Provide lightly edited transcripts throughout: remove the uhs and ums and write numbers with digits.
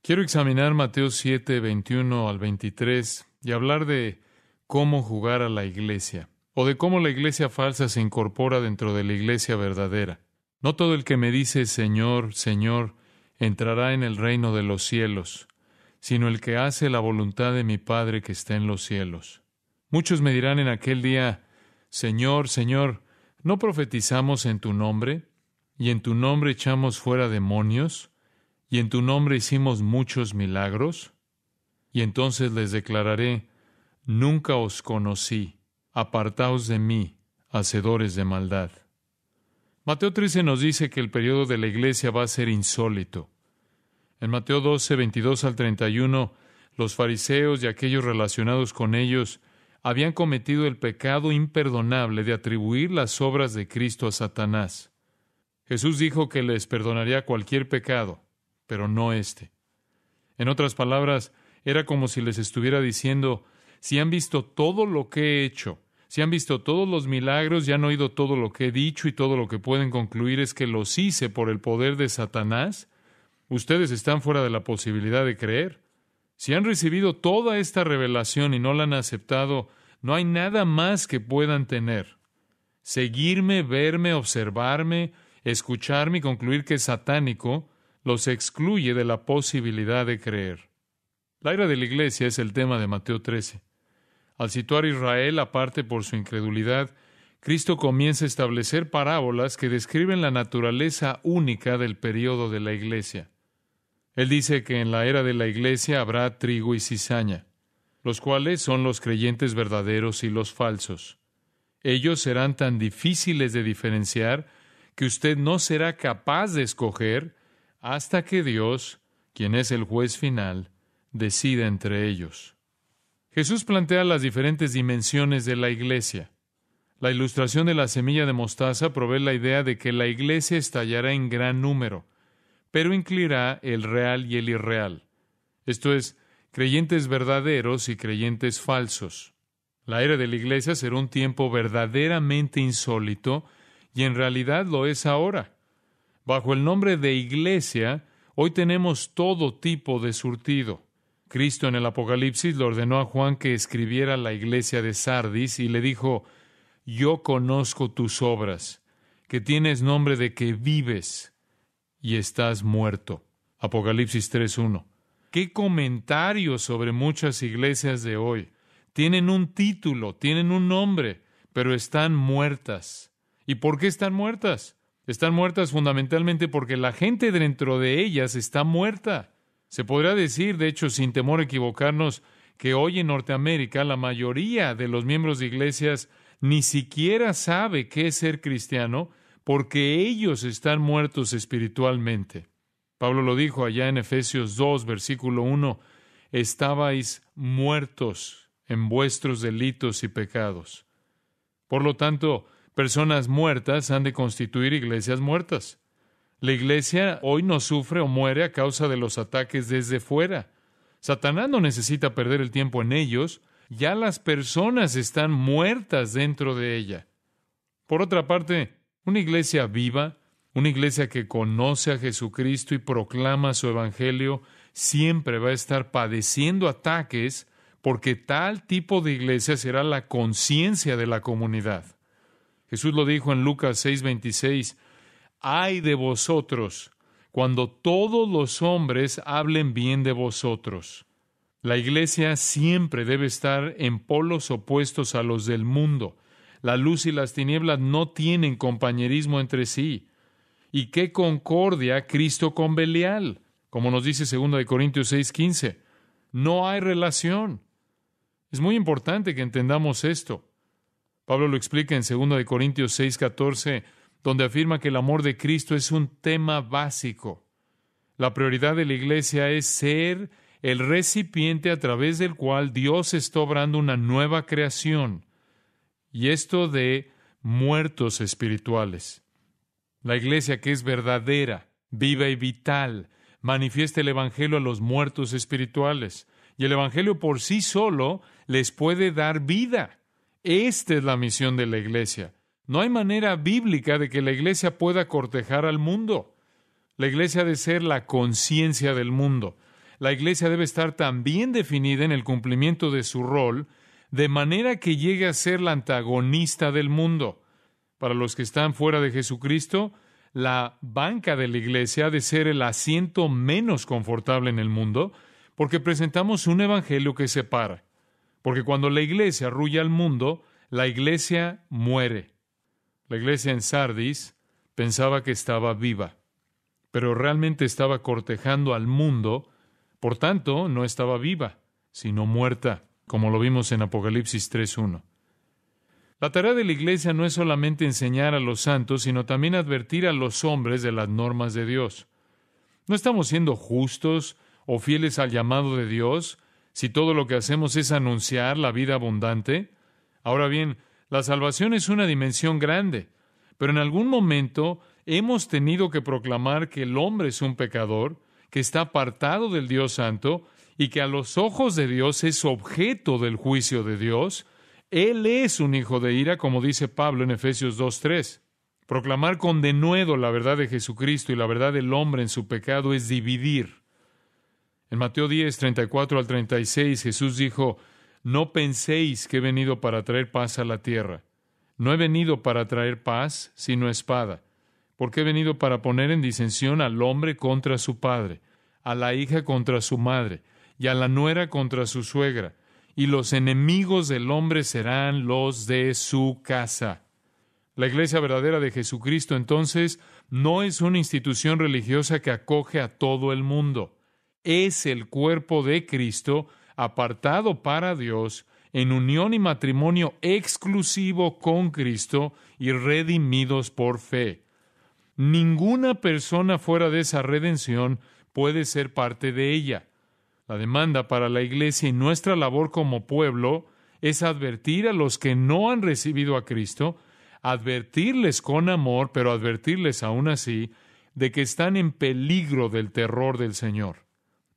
Quiero examinar Mateo 7, 21 al 23 y hablar de cómo jugar a la iglesia, o de cómo la iglesia falsa se incorpora dentro de la iglesia verdadera. No todo el que me dice Señor, Señor, entrará en el reino de los cielos, sino el que hace la voluntad de mi Padre que está en los cielos. Muchos me dirán en aquel día, Señor, Señor, ¿no profetizamos en tu nombre? ¿Y en tu nombre echamos fuera demonios? ¿Y en tu nombre hicimos muchos milagros? Y entonces les declararé, nunca os conocí, apartaos de mí, hacedores de maldad. Mateo 13 nos dice que el periodo de la iglesia va a ser insólito. En Mateo 12, 22 al 31, los fariseos y aquellos relacionados con ellos habían cometido el pecado imperdonable de atribuir las obras de Cristo a Satanás. Jesús dijo que les perdonaría cualquier pecado, pero no este. En otras palabras, era como si les estuviera diciendo, si han visto todo lo que he hecho, si han visto todos los milagros y han oído todo lo que he dicho y todo lo que pueden concluir es que los hice por el poder de Satanás, ustedes están fuera de la posibilidad de creer. Si han recibido toda esta revelación y no la han aceptado, no hay nada más que puedan tener. Seguirme, verme, observarme, escucharme y concluir que es satánico, los excluye de la posibilidad de creer. La ira de la iglesia es el tema de Mateo 13. Al situar a Israel aparte por su incredulidad, Cristo comienza a establecer parábolas que describen la naturaleza única del período de la iglesia. Él dice que en la era de la iglesia habrá trigo y cizaña, los cuales son los creyentes verdaderos y los falsos. Ellos serán tan difíciles de diferenciar que usted no será capaz de escoger hasta que Dios, quien es el juez final, decida entre ellos. Jesús plantea las diferentes dimensiones de la iglesia. La ilustración de la semilla de mostaza provee la idea de que la iglesia estallará en gran número, pero incluirá el real y el irreal. Esto es, creyentes verdaderos y creyentes falsos. La era de la iglesia será un tiempo verdaderamente insólito y en realidad lo es ahora. Bajo el nombre de iglesia, hoy tenemos todo tipo de surtido. Cristo en el Apocalipsis le ordenó a Juan que escribiera a la iglesia de Sardis y le dijo, yo conozco tus obras, que tienes nombre de que vives y estás muerto. Apocalipsis 3:1. ¿Qué comentarios sobre muchas iglesias de hoy? Tienen un título, tienen un nombre, pero están muertas. ¿Y por qué están muertas? Están muertas fundamentalmente porque la gente dentro de ellas está muerta. Se podrá decir, de hecho, sin temor a equivocarnos, que hoy en Norteamérica la mayoría de los miembros de iglesias ni siquiera sabe qué es ser cristiano porque ellos están muertos espiritualmente. Pablo lo dijo allá en Efesios 2, versículo 1, estabais muertos en vuestros delitos y pecados. Por lo tanto, personas muertas han de constituir iglesias muertas. La iglesia hoy no sufre o muere a causa de los ataques desde fuera. Satanás no necesita perder el tiempo en ellos, ya las personas están muertas dentro de ella. Por otra parte, una iglesia viva, una iglesia que conoce a Jesucristo y proclama su evangelio, siempre va a estar padeciendo ataques porque tal tipo de iglesia será la conciencia de la comunidad. Jesús lo dijo en Lucas 6:26, ¡ay de vosotros, cuando todos los hombres hablen bien de vosotros! La iglesia siempre debe estar en polos opuestos a los del mundo. La luz y las tinieblas no tienen compañerismo entre sí. ¿Y qué concordia Cristo con Belial? Como nos dice 2 Corintios 6:15. No hay relación. Es muy importante que entendamos esto. Pablo lo explica en 2 Corintios 6:14, donde afirma que el amor de Cristo es un tema básico. La prioridad de la iglesia es ser el recipiente a través del cual Dios está obrando una nueva creación, y esto de muertos espirituales. La iglesia que es verdadera, viva y vital, manifiesta el evangelio a los muertos espirituales, y el evangelio por sí solo les puede dar vida. Esta es la misión de la iglesia. No hay manera bíblica de que la iglesia pueda cortejar al mundo. La iglesia ha de ser la conciencia del mundo. la iglesia debe estar tan bien definida en el cumplimiento de su rol, de manera que llegue a ser la antagonista del mundo. Para los que están fuera de Jesucristo, la banca de la iglesia ha de ser el asiento menos confortable en el mundo, porque presentamos un evangelio que separa. Porque cuando la iglesia arrulla al mundo, la iglesia muere. La iglesia en Sardis pensaba que estaba viva, pero realmente estaba cortejando al mundo, por tanto, no estaba viva, sino muerta, como lo vimos en Apocalipsis 3:1. La tarea de la iglesia no es solamente enseñar a los santos, sino también advertir a los hombres de las normas de Dios. ¿No estamos siendo justos o fieles al llamado de Dios si todo lo que hacemos es anunciar la vida abundante? Ahora bien, la salvación es una dimensión grande, pero en algún momento hemos tenido que proclamar que el hombre es un pecador, que está apartado del Dios Santo y que a los ojos de Dios es objeto del juicio de Dios. Él es un hijo de ira, como dice Pablo en Efesios 2:3. Proclamar con denuedo la verdad de Jesucristo y la verdad del hombre en su pecado es dividir. En Mateo 10:34 al 36, Jesús dijo: No penséis que he venido para traer paz a la tierra. No he venido para traer paz, sino espada. Porque he venido para poner en disensión al hombre contra su padre, a la hija contra su madre, y a la nuera contra su suegra. Y los enemigos del hombre serán los de su casa. La iglesia verdadera de Jesucristo, entonces, no es una institución religiosa que acoge a todo el mundo. Es el cuerpo de Cristo, apartado para Dios, en unión y matrimonio exclusivo con Cristo y redimidos por fe. Ninguna persona fuera de esa redención puede ser parte de ella. La demanda para la iglesia y nuestra labor como pueblo es advertir a los que no han recibido a Cristo, advertirles con amor, pero advertirles aún así de que están en peligro del terror del Señor.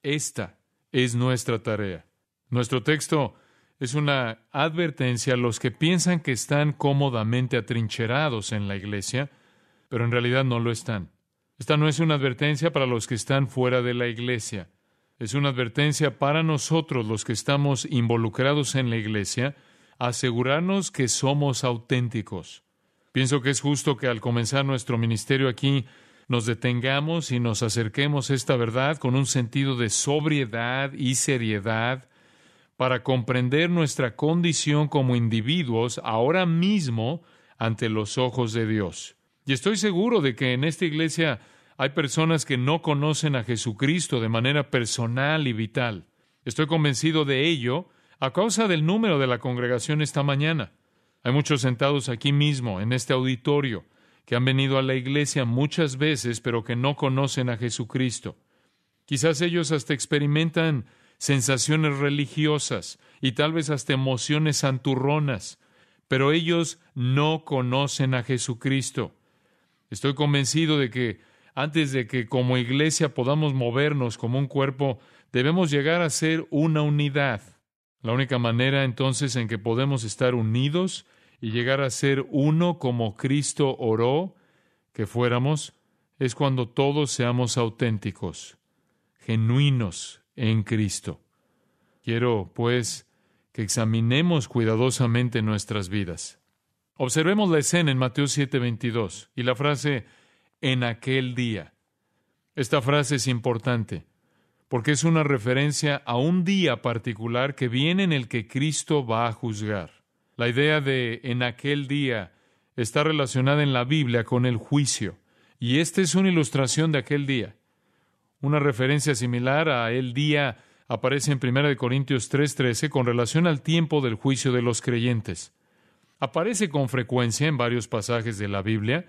Esta es nuestra tarea. Nuestro texto es una advertencia a los que piensan que están cómodamente atrincherados en la iglesia, pero en realidad no lo están. Esta no es una advertencia para los que están fuera de la iglesia. Es una advertencia para nosotros, los que estamos involucrados en la iglesia, asegurarnos que somos auténticos. Pienso que es justo que al comenzar nuestro ministerio aquí nos detengamos y nos acerquemos a esta verdad con un sentido de sobriedad y seriedad para comprender nuestra condición como individuos ahora mismo ante los ojos de Dios. Y estoy seguro de que en esta iglesia hay personas que no conocen a Jesucristo de manera personal y vital. Estoy convencido de ello a causa del número de la congregación esta mañana. Hay muchos sentados aquí mismo, en este auditorio, que han venido a la iglesia muchas veces, pero que no conocen a Jesucristo. Quizás ellos hasta experimentan sensaciones religiosas y tal vez hasta emociones santurronas, pero ellos no conocen a Jesucristo. Estoy convencido de que antes de que como iglesia podamos movernos como un cuerpo, debemos llegar a ser una unidad. La única manera entonces en que podemos estar unidos y llegar a ser uno como Cristo oró que fuéramos, es cuando todos seamos auténticos, genuinos en Cristo. Quiero, pues, que examinemos cuidadosamente nuestras vidas. Observemos la escena en Mateo 7:22 y la frase en aquel día. Esta frase es importante porque es una referencia a un día particular que viene en el que Cristo va a juzgar. La idea de en aquel día está relacionada en la Biblia con el juicio, y esta es una ilustración de aquel día. Una referencia similar a el día aparece en 1 Corintios 3:13 con relación al tiempo del juicio de los creyentes. Aparece con frecuencia en varios pasajes de la Biblia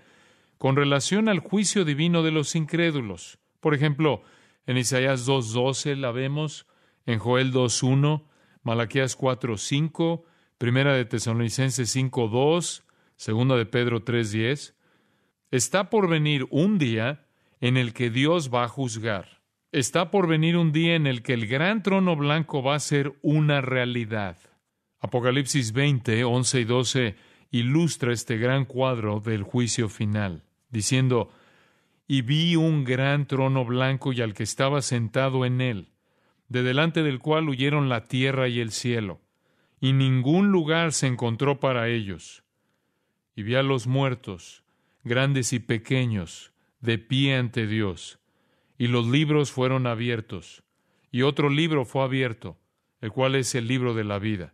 con relación al juicio divino de los incrédulos. Por ejemplo, en Isaías 2:12 la vemos, en Joel 2:1, Malaquías 4:5, Primera de Tesalonicenses 5:2, Segunda de Pedro 3:10. Está por venir un día en el que Dios va a juzgar. Está por venir un día en el que el gran trono blanco va a ser una realidad. Apocalipsis 20:11 y 12 ilustra este gran cuadro del juicio final, diciendo: Y vi un gran trono blanco y al que estaba sentado en él, de delante del cual huyeron la tierra y el cielo, y ningún lugar se encontró para ellos. Y vi a los muertos, grandes y pequeños, de pie ante Dios, y los libros fueron abiertos, y otro libro fue abierto, el cual es el libro de la vida.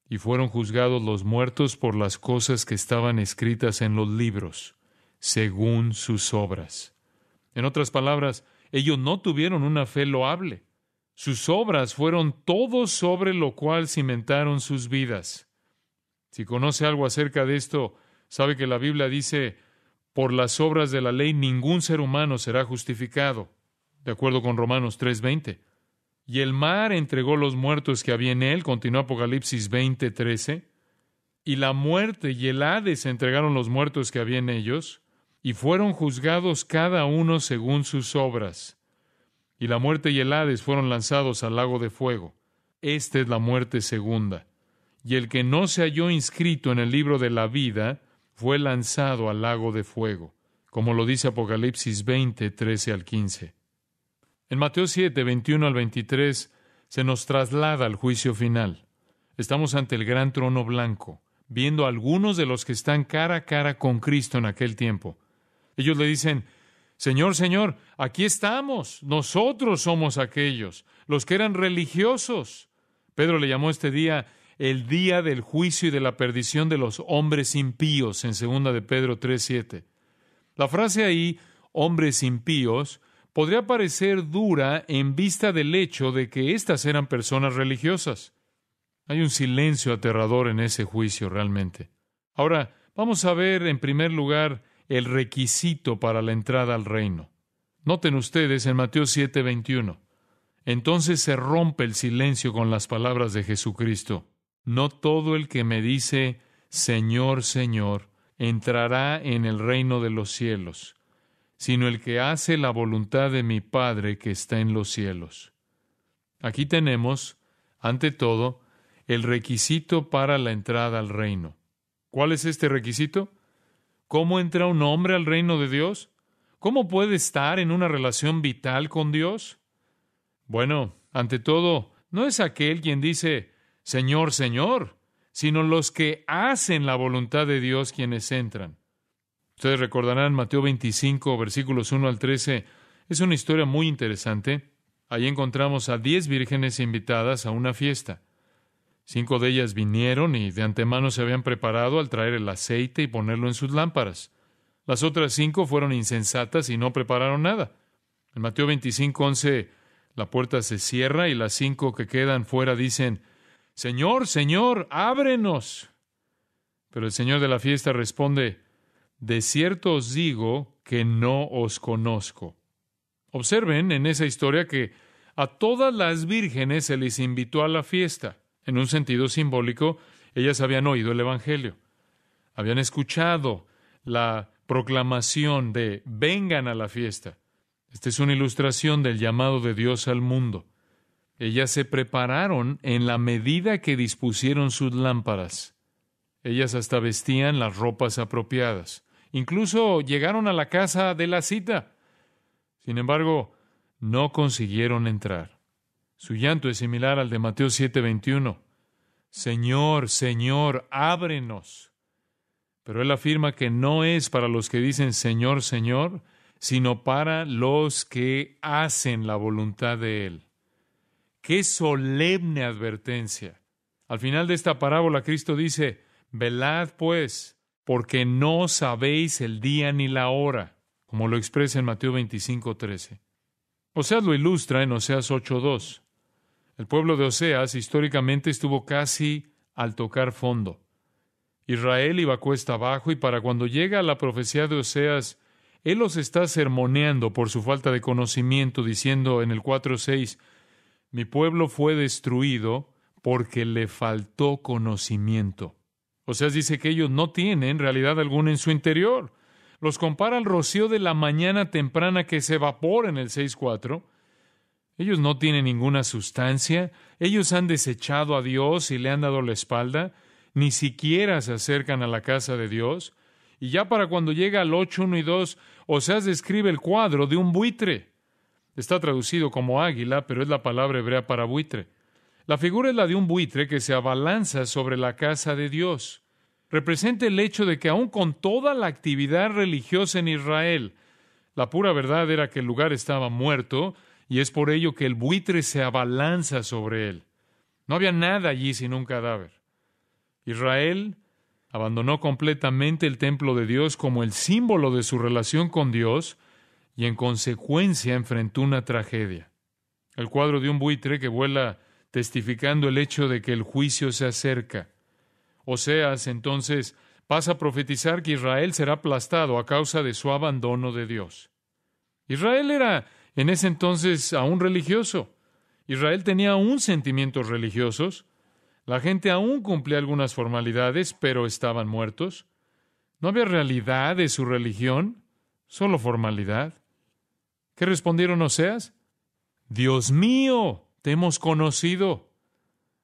Y fueron juzgados los muertos por las cosas que estaban escritas en los libros, según sus obras. En otras palabras, ellos no tuvieron una fe loable. Sus obras fueron todo sobre lo cual cimentaron sus vidas. Si conoce algo acerca de esto, sabe que la Biblia dice, por las obras de la ley ningún ser humano será justificado, de acuerdo con Romanos 3:20. Y el mar entregó los muertos que había en él, continuó Apocalipsis 20:13. Y la muerte y el Hades entregaron los muertos que había en ellos, y fueron juzgados cada uno según sus obras. Y la muerte y el Hades fueron lanzados al lago de fuego. Esta es la muerte segunda. Y el que no se halló inscrito en el libro de la vida fue lanzado al lago de fuego, como lo dice Apocalipsis 20:13 al 15. En Mateo 7:21 al 23, se nos traslada al juicio final. Estamos ante el gran trono blanco, viendo a algunos de los que están cara a cara con Cristo en aquel tiempo. Ellos le dicen, Señor, Señor, aquí estamos, nosotros somos aquellos, los que eran religiosos. Pedro le llamó este día el día del juicio y de la perdición de los hombres impíos, en 2 de Pedro 3:7. La frase ahí, hombres impíos, podría parecer dura en vista del hecho de que éstas eran personas religiosas. Hay un silencio aterrador en ese juicio realmente. Ahora, vamos a ver en primer lugar el requisito para la entrada al reino. Noten ustedes en Mateo 7:21. Entonces se rompe el silencio con las palabras de Jesucristo. No todo el que me dice, Señor, Señor, entrará en el reino de los cielos, sino el que hace la voluntad de mi Padre que está en los cielos. Aquí tenemos, ante todo, el requisito para la entrada al reino. ¿Cuál es este requisito? ¿Cómo entra un hombre al reino de Dios? ¿Cómo puede estar en una relación vital con Dios? Bueno, ante todo, no es aquel quien dice, Señor, Señor, sino los que hacen la voluntad de Dios quienes entran. Ustedes recordarán Mateo 25, versículos 1 al 13. Es una historia muy interesante. Allí encontramos a 10 vírgenes invitadas a una fiesta. 5 de ellas vinieron y de antemano se habían preparado al traer el aceite y ponerlo en sus lámparas. Las otras 5 fueron insensatas y no prepararon nada. En Mateo 25:11, la puerta se cierra y las 5 que quedan fuera dicen, Señor, Señor, ábrenos. Pero el Señor de la fiesta responde, de cierto os digo que no os conozco. Observen en esa historia que a todas las vírgenes se les invitó a la fiesta. En un sentido simbólico, ellas habían oído el Evangelio. Habían escuchado la proclamación de vengan a la fiesta. Esta es una ilustración del llamado de Dios al mundo. Ellas se prepararon en la medida que dispusieron sus lámparas. Ellas hasta vestían las ropas apropiadas. Incluso llegaron a la casa de la cita. Sin embargo, no consiguieron entrar. Su llanto es similar al de Mateo 7:21. Señor, Señor, ábrenos. Pero él afirma que no es para los que dicen Señor, Señor, sino para los que hacen la voluntad de Él. ¡Qué solemne advertencia! Al final de esta parábola, Cristo dice, velad pues, porque no sabéis el día ni la hora, como lo expresa en Mateo 25:13. Oseas lo ilustra en Oseas 8:2. El pueblo de Oseas históricamente estuvo casi al tocar fondo. Israel iba cuesta abajo y para cuando llega la profecía de Oseas, él los está sermoneando por su falta de conocimiento, diciendo en el 4:6, mi pueblo fue destruido porque le faltó conocimiento. Oseas dice que ellos no tienen realidad alguna en su interior. Los compara al rocío de la mañana temprana que se evapora en el 6:4. Ellos no tienen ninguna sustancia, ellos han desechado a Dios y le han dado la espalda, ni siquiera se acercan a la casa de Dios. Y ya para cuando llega al 8:1 y 2, Oseas describe el cuadro de un buitre. Está traducido como águila, pero es la palabra hebrea para buitre. La figura es la de un buitre que se abalanza sobre la casa de Dios. Representa el hecho de que aun con toda la actividad religiosa en Israel, la pura verdad era que el lugar estaba muerto, y es por ello que el buitre se abalanza sobre él. No había nada allí sino un cadáver. Israel abandonó completamente el templo de Dios como el símbolo de su relación con Dios y en consecuencia enfrentó una tragedia. El cuadro de un buitre que vuela testificando el hecho de que el juicio se acerca. Oseas entonces pasa a profetizar que Israel será aplastado a causa de su abandono de Dios. Israel era en ese entonces aún religioso. Israel tenía aún sentimientos religiosos. La gente aún cumplía algunas formalidades, pero estaban muertos. No había realidad de su religión, solo formalidad. ¿Qué respondieron Oseas? Dios mío, te hemos conocido.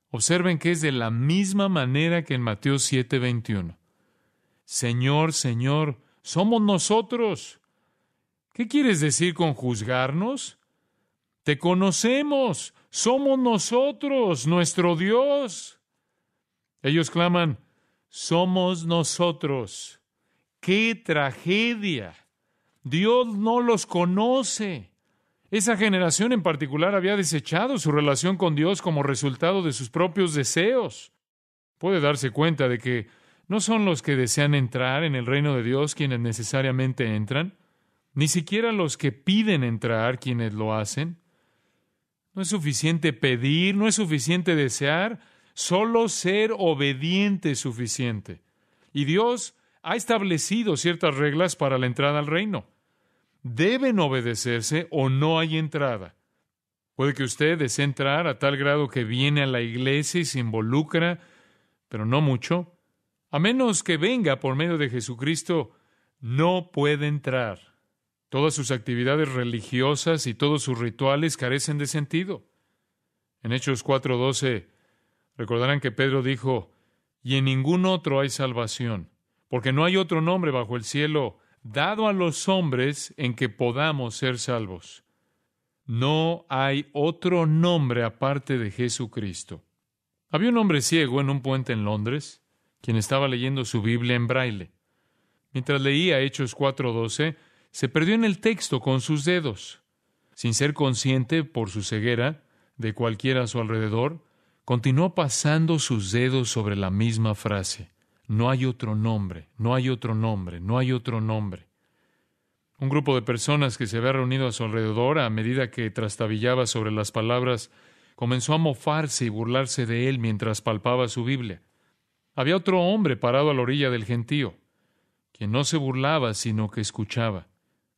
Observen que es de la misma manera que en Mateo 7:21. Señor, Señor, somos nosotros. ¿Qué quieres decir con juzgarnos? Te conocemos, somos nosotros, nuestro Dios. Ellos claman, somos nosotros. ¡Qué tragedia! Dios no los conoce. Esa generación en particular había desechado su relación con Dios como resultado de sus propios deseos. Puede darse cuenta de que no son los que desean entrar en el reino de Dios quienes necesariamente entran, ni siquiera los que piden entrar quienes lo hacen. No es suficiente pedir, no es suficiente desear, solo ser obediente es suficiente. Y Dios ha establecido ciertas reglas para la entrada al reino. Deben obedecerse o no hay entrada. Puede que usted desee entrar a tal grado que viene a la iglesia y se involucra, pero no mucho. A menos que venga por medio de Jesucristo, no puede entrar. Todas sus actividades religiosas y todos sus rituales carecen de sentido. En Hechos 4:12 recordarán que Pedro dijo, y en ningún otro hay salvación, porque no hay otro nombre bajo el cielo dado a los hombres en que podamos ser salvos. No hay otro nombre aparte de Jesucristo. Había un hombre ciego en un puente en Londres, quien estaba leyendo su Biblia en braille. Mientras leía Hechos 4:12, se perdió en el texto con sus dedos. Sin ser consciente, por su ceguera, de cualquiera a su alrededor, continuó pasando sus dedos sobre la misma frase. No hay otro nombre, no hay otro nombre, no hay otro nombre. Un grupo de personas que se había reunido a su alrededor, a medida que trastabillaba sobre las palabras, comenzó a mofarse y burlarse de él mientras palpaba su Biblia. Había otro hombre parado a la orilla del gentío, quien no se burlaba, sino que escuchaba.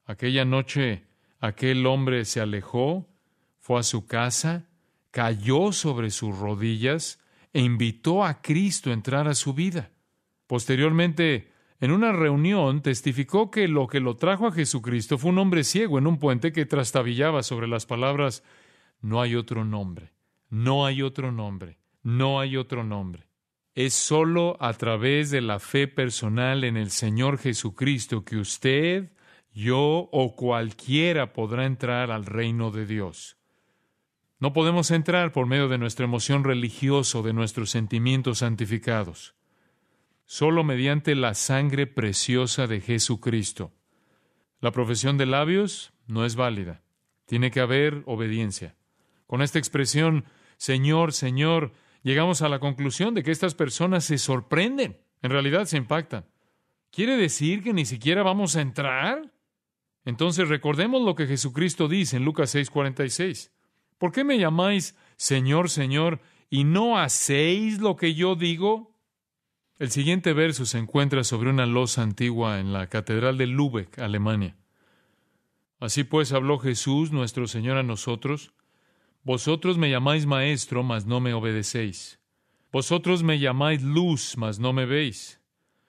Aquella noche, aquel hombre se alejó, fue a su casa, cayó sobre sus rodillas e invitó a Cristo a entrar a su vida. Posteriormente, en una reunión, testificó que lo trajo a Jesucristo fue un hombre ciego en un puente que trastabillaba sobre las palabras, no hay otro nombre, no hay otro nombre, no hay otro nombre. Es solo a través de la fe personal en el Señor Jesucristo que usted, yo o cualquiera podrá entrar al reino de Dios. No podemos entrar por medio de nuestra emoción religiosa o de nuestros sentimientos santificados. Solo mediante la sangre preciosa de Jesucristo. La profesión de labios no es válida. Tiene que haber obediencia. Con esta expresión, Señor, Señor, llegamos a la conclusión de que estas personas se sorprenden. En realidad se impactan. ¿Quiere decir que ni siquiera vamos a entrar? Entonces recordemos lo que Jesucristo dice en Lucas 6:46. ¿Por qué me llamáis Señor, Señor, y no hacéis lo que yo digo? El siguiente verso se encuentra sobre una losa antigua en la Catedral de Lübeck, Alemania. Así pues habló Jesús, nuestro Señor, a nosotros. Vosotros me llamáis maestro, mas no me obedecéis. Vosotros me llamáis luz, mas no me veis.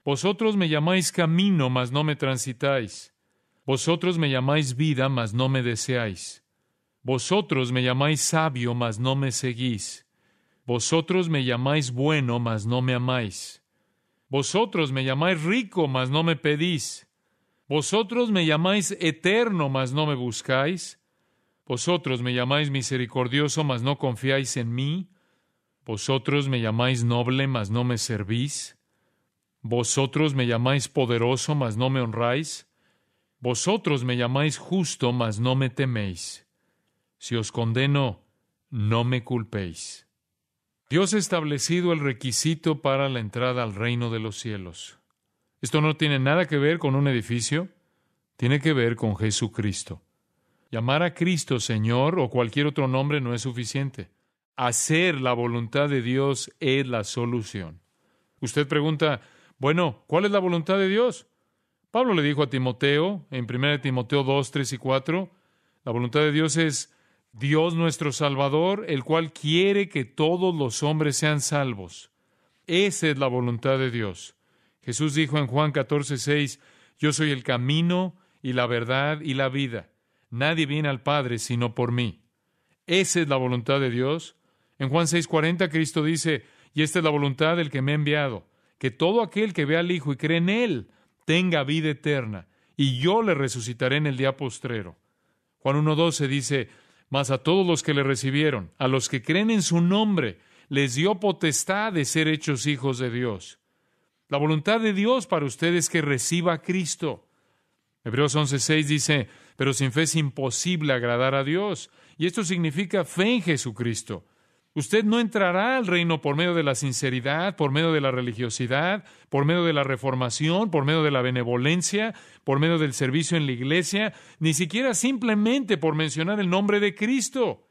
Vosotros me llamáis camino, mas no me transitáis. Vosotros me llamáis vida, mas no me deseáis. Vosotros me llamáis sabio, mas no me seguís. Vosotros me llamáis bueno, mas no me amáis. Vosotros me llamáis rico, mas no me pedís. Vosotros me llamáis eterno, mas no me buscáis. Vosotros me llamáis misericordioso, mas no confiáis en mí. Vosotros me llamáis noble, mas no me servís. Vosotros me llamáis poderoso, mas no me honráis. Vosotros me llamáis justo, mas no me teméis. Si os condeno, no me culpéis. Dios ha establecido el requisito para la entrada al reino de los cielos. Esto no tiene nada que ver con un edificio, tiene que ver con Jesucristo. Llamar a Cristo Señor o cualquier otro nombre no es suficiente. Hacer la voluntad de Dios es la solución. Usted pregunta, bueno, ¿cuál es la voluntad de Dios? Pablo le dijo a Timoteo, en 1 Timoteo 2, 3 y 4, la voluntad de Dios es Dios nuestro Salvador, el cual quiere que todos los hombres sean salvos. Esa es la voluntad de Dios. Jesús dijo en Juan 14, 6, yo soy el camino y la verdad y la vida. Nadie viene al Padre sino por mí. Esa es la voluntad de Dios. En Juan 6:40 Cristo dice, y esta es la voluntad del que me ha enviado, que todo aquel que ve al Hijo y cree en Él tenga vida eterna, y yo le resucitaré en el día postrero. Juan 1:12 dice, mas a todos los que le recibieron, a los que creen en su nombre, les dio potestad de ser hechos hijos de Dios. La voluntad de Dios para usted es que reciba a Cristo. Hebreos 11:6 dice, pero sin fe es imposible agradar a Dios. Y esto significa fe en Jesucristo. Usted no entrará al reino por medio de la sinceridad, por medio de la religiosidad, por medio de la reformación, por medio de la benevolencia, por medio del servicio en la iglesia, ni siquiera simplemente por mencionar el nombre de Cristo.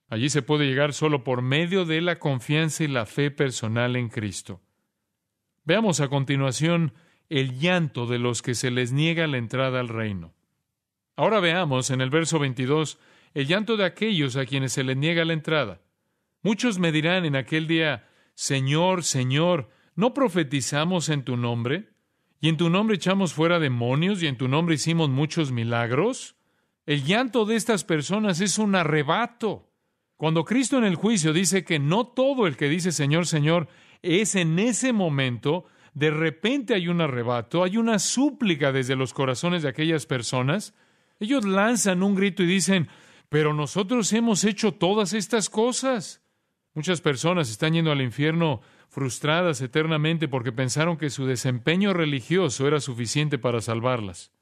Allí se puede llegar solo por medio de la confianza y la fe personal en Cristo. Veamos a continuación el llanto de los que se les niega la entrada al reino. Ahora veamos en el verso 22 el llanto de aquellos a quienes se les niega la entrada. Muchos me dirán en aquel día, Señor, Señor, ¿no profetizamos en tu nombre? ¿Y en tu nombre echamos fuera demonios? ¿Y en tu nombre hicimos muchos milagros? El llanto de estas personas es un arrebato. Cuando Cristo en el juicio dice que no todo el que dice Señor, Señor, es en ese momento, de repente hay un arrebato, hay una súplica desde los corazones de aquellas personas. Ellos lanzan un grito y dicen, pero nosotros hemos hecho todas estas cosas. Muchas personas están yendo al infierno frustradas eternamente porque pensaron que su desempeño religioso era suficiente para salvarlas.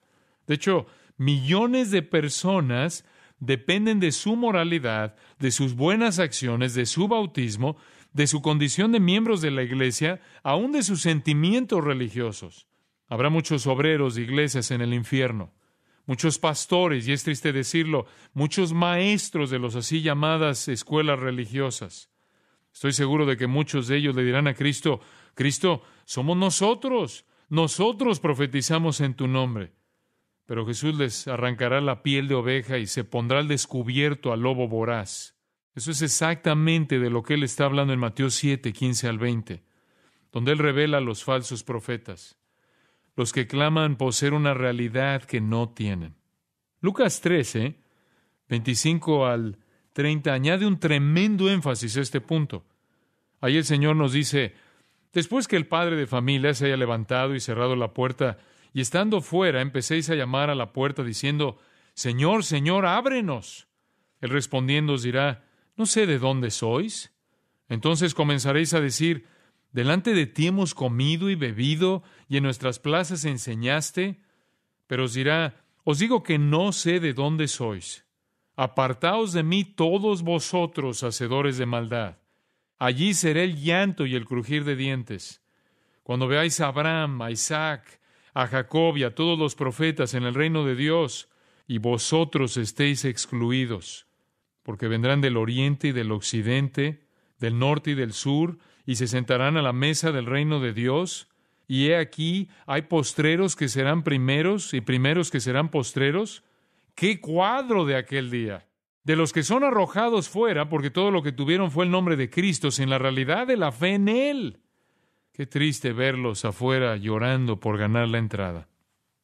De hecho, millones de personas dependen de su moralidad, de sus buenas acciones, de su bautismo, de su condición de miembros de la iglesia, aún de sus sentimientos religiosos. Habrá muchos obreros de iglesias en el infierno, muchos pastores, y es triste decirlo, muchos maestros de las así llamadas escuelas religiosas. Estoy seguro de que muchos de ellos le dirán a Cristo, Cristo, somos nosotros profetizamos en tu nombre. Pero Jesús les arrancará la piel de oveja y se pondrá al descubierto al lobo voraz. Eso es exactamente de lo que Él está hablando en Mateo 7, 15 al 20, donde Él revela a los falsos profetas, los que claman poseer una realidad que no tienen. Lucas 13, 25 al 30, añade un tremendo énfasis a este punto. Ahí el Señor nos dice, después que el padre de familia se haya levantado y cerrado la puerta, y estando fuera, empecéis a llamar a la puerta diciendo, Señor, Señor, ábrenos. Él respondiendo os dirá, ¿no sé de dónde sois? Entonces comenzaréis a decir, delante de ti hemos comido y bebido, y en nuestras plazas enseñaste. Pero os dirá, os digo que no sé de dónde sois. Apartaos de mí todos vosotros, hacedores de maldad. Allí será el llanto y el crujir de dientes. Cuando veáis a Abraham, a Isaac, a Jacob y a todos los profetas en el reino de Dios, y vosotros estéis excluidos, porque vendrán del oriente y del occidente, del norte y del sur, y se sentarán a la mesa del reino de Dios. Y he aquí, hay postreros que serán primeros y primeros que serán postreros. ¡Qué cuadro de aquel día! De los que son arrojados fuera, porque todo lo que tuvieron fue el nombre de Cristo, sin la realidad de la fe en Él. Qué triste verlos afuera llorando por ganar la entrada.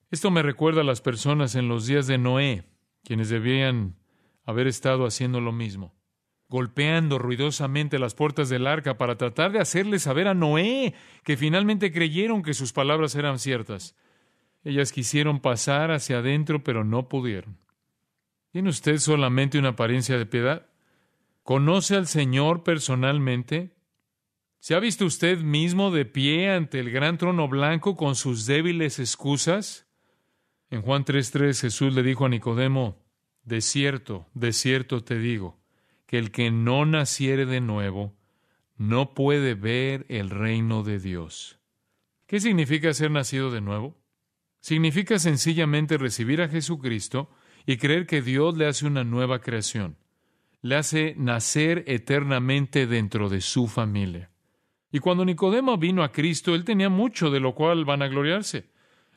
Esto me recuerda a las personas en los días de Noé, quienes debían haber estado haciendo lo mismo, golpeando ruidosamente las puertas del arca para tratar de hacerle saber a Noé que finalmente creyeron que sus palabras eran ciertas. Ellas quisieron pasar hacia adentro, pero no pudieron. ¿Tiene usted solamente una apariencia de piedad? ¿Conoce al Señor personalmente? ¿Se ha visto usted mismo de pie ante el gran trono blanco con sus débiles excusas? En Juan 3:3 Jesús le dijo a Nicodemo, de cierto te digo, que el que no naciere de nuevo no puede ver el reino de Dios. ¿Qué significa ser nacido de nuevo? Significa sencillamente recibir a Jesucristo y creer que Dios le hace una nueva creación. Le hace nacer eternamente dentro de su familia. Y cuando Nicodemo vino a Cristo, él tenía mucho de lo cual vanagloriarse.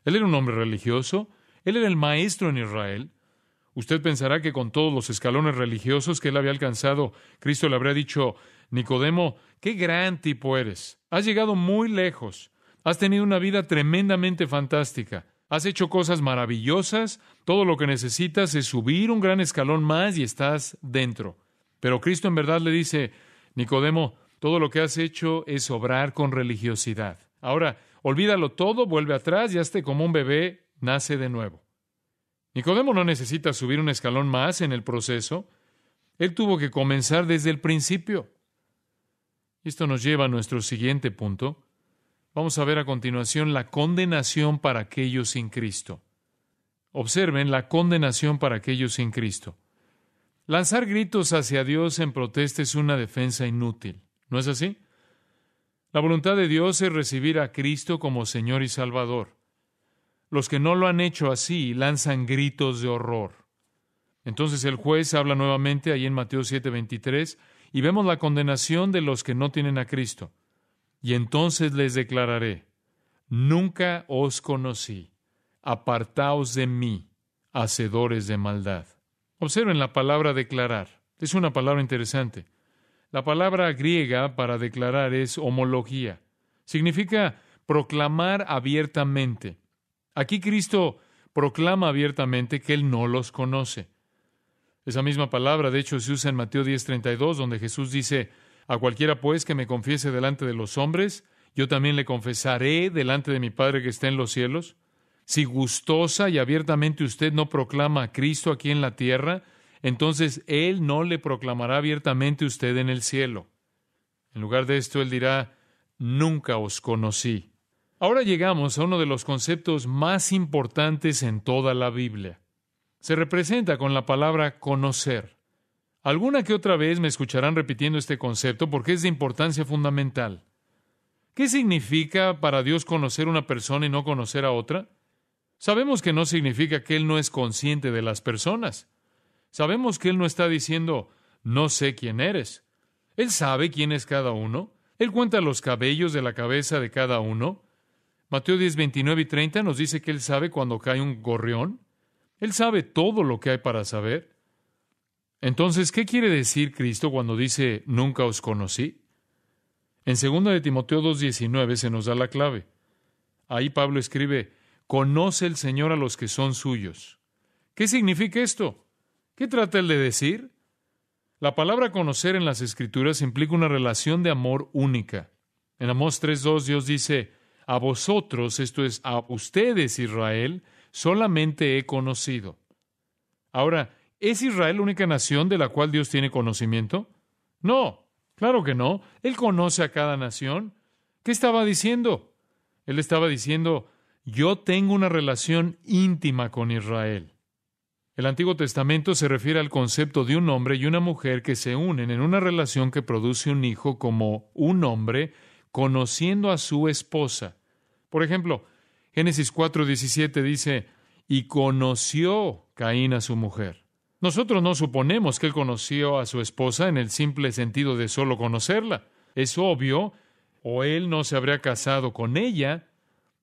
Él era un hombre religioso, él era el maestro en Israel. Usted pensará que con todos los escalones religiosos que él había alcanzado, Cristo le habría dicho, Nicodemo, qué gran tipo eres. Has llegado muy lejos. Has tenido una vida tremendamente fantástica. Has hecho cosas maravillosas. Todo lo que necesitas es subir un gran escalón más y estás dentro. Pero Cristo en verdad le dice, Nicodemo, todo lo que has hecho es obrar con religiosidad. Ahora, olvídalo todo, vuelve atrás y hazte como un bebé, nace de nuevo. Nicodemo no necesita subir un escalón más en el proceso. Él tuvo que comenzar desde el principio. Y esto nos lleva a nuestro siguiente punto. Vamos a ver a continuación la condenación para aquellos sin Cristo. Observen la condenación para aquellos sin Cristo. Lanzar gritos hacia Dios en protesta es una defensa inútil. ¿No es así? La voluntad de Dios es recibir a Cristo como Señor y Salvador. Los que no lo han hecho así lanzan gritos de horror. Entonces el juez habla nuevamente ahí en Mateo 7:23 y vemos la condenación de los que no tienen a Cristo. Y entonces les declararé, nunca os conocí, apartaos de mí, hacedores de maldad. Observen la palabra declarar. Es una palabra interesante. La palabra griega para declarar es homología. Significa proclamar abiertamente. Aquí Cristo proclama abiertamente que Él no los conoce. Esa misma palabra, de hecho, se usa en Mateo 10:32, donde Jesús dice, a cualquiera pues que me confiese delante de los hombres, yo también le confesaré delante de mi Padre que está en los cielos. Si gustosa y abiertamente usted no proclama a Cristo aquí en la tierra, entonces Él no le proclamará abiertamente a usted en el cielo. En lugar de esto, Él dirá, nunca os conocí. Ahora llegamos a uno de los conceptos más importantes en toda la Biblia. Se representa con la palabra conocer. Alguna que otra vez me escucharán repitiendo este concepto porque es de importancia fundamental. ¿Qué significa para Dios conocer una persona y no conocer a otra? Sabemos que no significa que Él no es consciente de las personas. Sabemos que Él no está diciendo, no sé quién eres. Él sabe quién es cada uno. Él cuenta los cabellos de la cabeza de cada uno. Mateo 10:29-30 nos dice que Él sabe cuando cae un gorrión. Él sabe todo lo que hay para saber. Entonces, ¿qué quiere decir Cristo cuando dice, nunca os conocí? En 2 de Timoteo 2:19 se nos da la clave. Ahí Pablo escribe, conoce el Señor a los que son suyos. ¿Qué significa esto? ¿Qué trata él de decir? La palabra conocer en las Escrituras implica una relación de amor única. En Amós 3:2 Dios dice, a vosotros, esto es, a ustedes, Israel, solamente he conocido. Ahora, ¿es Israel la única nación de la cual Dios tiene conocimiento? No, claro que no. Él conoce a cada nación. ¿Qué estaba diciendo? Él estaba diciendo, yo tengo una relación íntima con Israel. El Antiguo Testamento se refiere al concepto de un hombre y una mujer que se unen en una relación que produce un hijo como un hombre conociendo a su esposa. Por ejemplo, Génesis 4:17 dice, y conoció Caín a su mujer. Nosotros no suponemos que él conoció a su esposa en el simple sentido de solo conocerla. Es obvio, o él no se habría casado con ella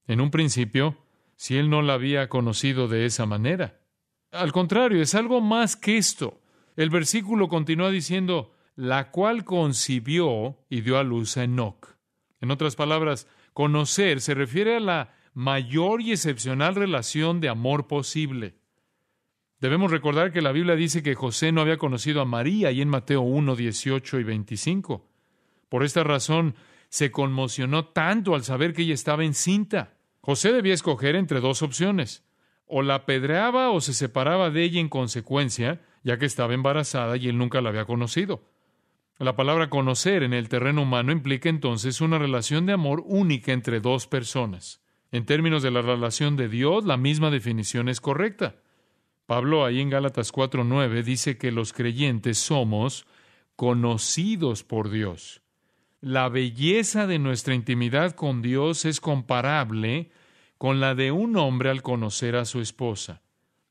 en un principio si él no la había conocido de esa manera. Al contrario, es algo más que esto. El versículo continúa diciendo, la cual concibió y dio a luz a Enoc. En otras palabras, conocer se refiere a la mayor y excepcional relación de amor posible. Debemos recordar que la Biblia dice que José no había conocido a María, y en Mateo 1:18-25. Por esta razón, se conmocionó tanto al saber que ella estaba encinta. José debía escoger entre dos opciones. o la apedreaba o se separaba de ella en consecuencia, ya que estaba embarazada y él nunca la había conocido. La palabra conocer en el terreno humano implica entonces una relación de amor única entre dos personas. En términos de la relación de Dios, la misma definición es correcta. Pablo, ahí en Gálatas 4:9, dice que los creyentes somos conocidos por Dios. La belleza de nuestra intimidad con Dios es comparable con la de un hombre al conocer a su esposa.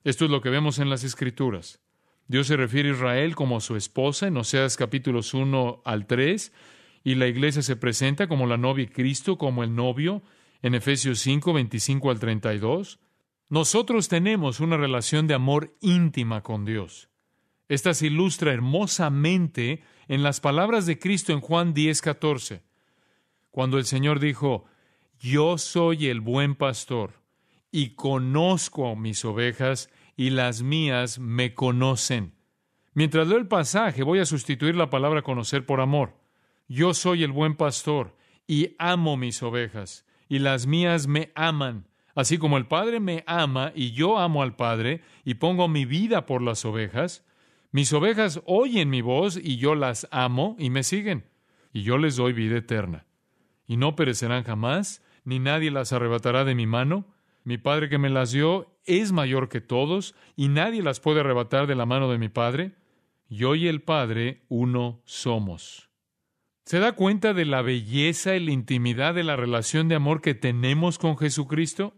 Esto es lo que vemos en las Escrituras. Dios se refiere a Israel como su esposa en Oseas capítulos 1 al 3, y la iglesia se presenta como la novia y Cristo como el novio en Efesios 5, 25 al 32. Nosotros tenemos una relación de amor íntima con Dios. Esta se ilustra hermosamente en las palabras de Cristo en Juan 10:14, cuando el Señor dijo: Yo soy el buen pastor, y conozco a mis ovejas, y las mías me conocen. Mientras leo el pasaje, voy a sustituir la palabra conocer por amor. Yo soy el buen pastor, y amo mis ovejas, y las mías me aman. Así como el Padre me ama, y yo amo al Padre, y pongo mi vida por las ovejas, mis ovejas oyen mi voz, y yo las amo, y me siguen. Y yo les doy vida eterna. Y no perecerán jamás, ni nadie las arrebatará de mi mano. Mi Padre que me las dio es mayor que todos, y nadie las puede arrebatar de la mano de mi Padre. Yo y el Padre uno somos. ¿Se da cuenta de la belleza y la intimidad de la relación de amor que tenemos con Jesucristo?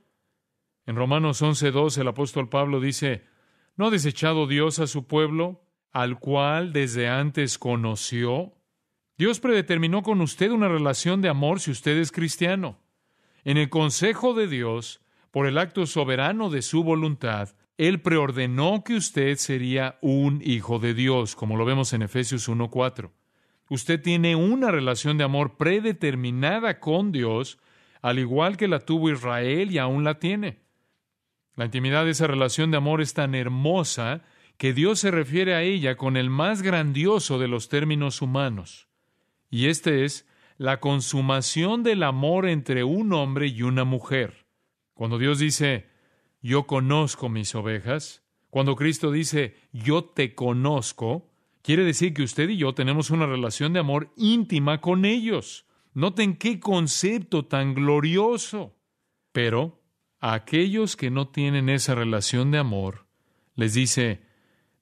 En Romanos 11:2 el apóstol Pablo dice: ¿No ha desechado Dios a su pueblo, al cual desde antes conoció? Dios predeterminó con usted una relación de amor si usted es cristiano. En el consejo de Dios, por el acto soberano de su voluntad, Él preordenó que usted sería un hijo de Dios, como lo vemos en Efesios 1:4. Usted tiene una relación de amor predeterminada con Dios, al igual que la tuvo Israel y aún la tiene. La intimidad de esa relación de amor es tan hermosa que Dios se refiere a ella con el más grandioso de los términos humanos. Y este es la consumación del amor entre un hombre y una mujer. Cuando Dios dice: yo conozco mis ovejas, cuando Cristo dice: yo te conozco, quiere decir que usted y yo tenemos una relación de amor íntima con ellos. Noten qué concepto tan glorioso. Pero a aquellos que no tienen esa relación de amor, les dice: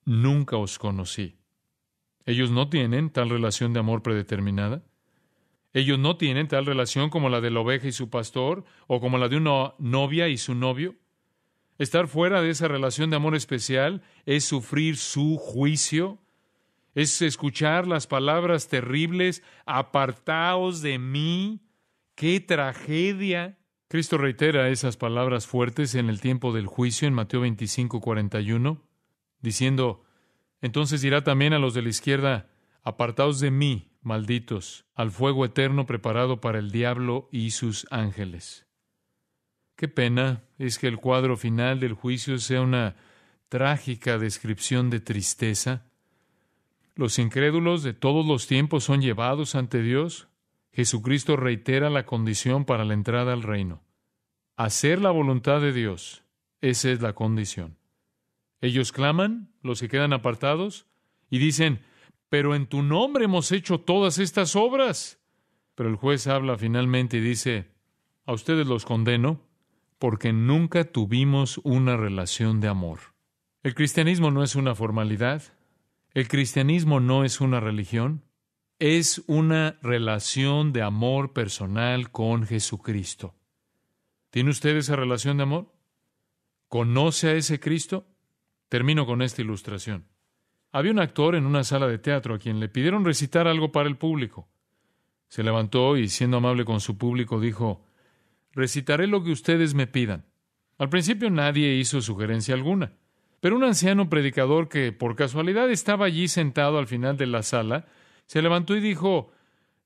nunca os conocí. Ellos no tienen tal relación de amor predeterminada. Ellos no tienen tal relación como la de la oveja y su pastor, o como la de una novia y su novio. Estar fuera de esa relación de amor especial es sufrir su juicio, es escuchar las palabras terribles: apartaos de mí. ¡Qué tragedia! Cristo reitera esas palabras fuertes en el tiempo del juicio en Mateo 25:41, diciendo: entonces dirá también a los de la izquierda: apartaos de mí, malditos, al fuego eterno preparado para el diablo y sus ángeles. Qué pena es que el cuadro final del juicio sea una trágica descripción de tristeza. Los incrédulos de todos los tiempos son llevados ante Dios. Jesucristo reitera la condición para la entrada al reino: hacer la voluntad de Dios. Esa es la condición. Ellos claman, los que quedan apartados, y dicen: pero en tu nombre hemos hecho todas estas obras. Pero el juez habla finalmente y dice: a ustedes los condeno, porque nunca tuvimos una relación de amor. El cristianismo no es una formalidad. El cristianismo no es una religión. Es una relación de amor personal con Jesucristo. ¿Tiene usted esa relación de amor? ¿Conoce a ese Cristo? Termino con esta ilustración. Había un actor en una sala de teatro a quien le pidieron recitar algo para el público. Se levantó y, siendo amable con su público, dijo: recitaré lo que ustedes me pidan. Al principio nadie hizo sugerencia alguna, pero un anciano predicador que por casualidad estaba allí sentado al final de la sala, se levantó y dijo: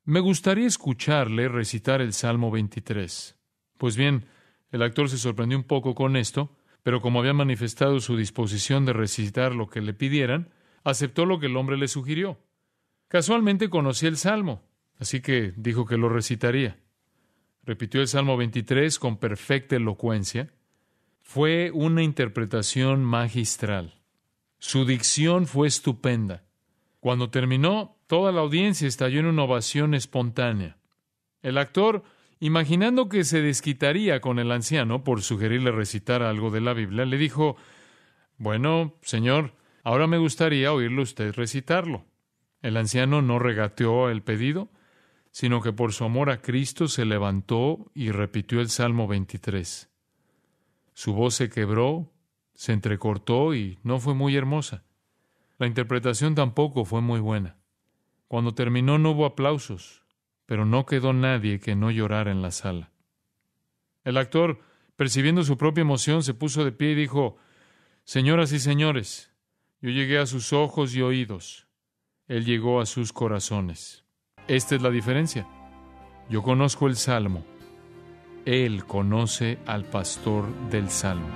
me gustaría escucharle recitar el Salmo 23. Pues bien, el actor se sorprendió un poco con esto, pero como había manifestado su disposición de recitar lo que le pidieran, aceptó lo que el hombre le sugirió. Casualmente conocía el Salmo, así que dijo que lo recitaría. Repitió el Salmo 23 con perfecta elocuencia. Fue una interpretación magistral. Su dicción fue estupenda. Cuando terminó, toda la audiencia estalló en una ovación espontánea. El actor, imaginando que se desquitaría con el anciano por sugerirle recitar algo de la Biblia, le dijo: «Bueno, señor, ahora me gustaría oírlo usted recitarlo». El anciano no regateó el pedido, sino que por su amor a Cristo se levantó y repitió el Salmo 23. Su voz se quebró, se entrecortó y no fue muy hermosa. La interpretación tampoco fue muy buena. Cuando terminó no hubo aplausos, pero no quedó nadie que no llorara en la sala. El actor, percibiendo su propia emoción, se puso de pie y dijo: «Señoras y señores, yo llegué a sus ojos y oídos. Él llegó a sus corazones». Esta es la diferencia. Yo conozco el Salmo. Él conoce al pastor del Salmo.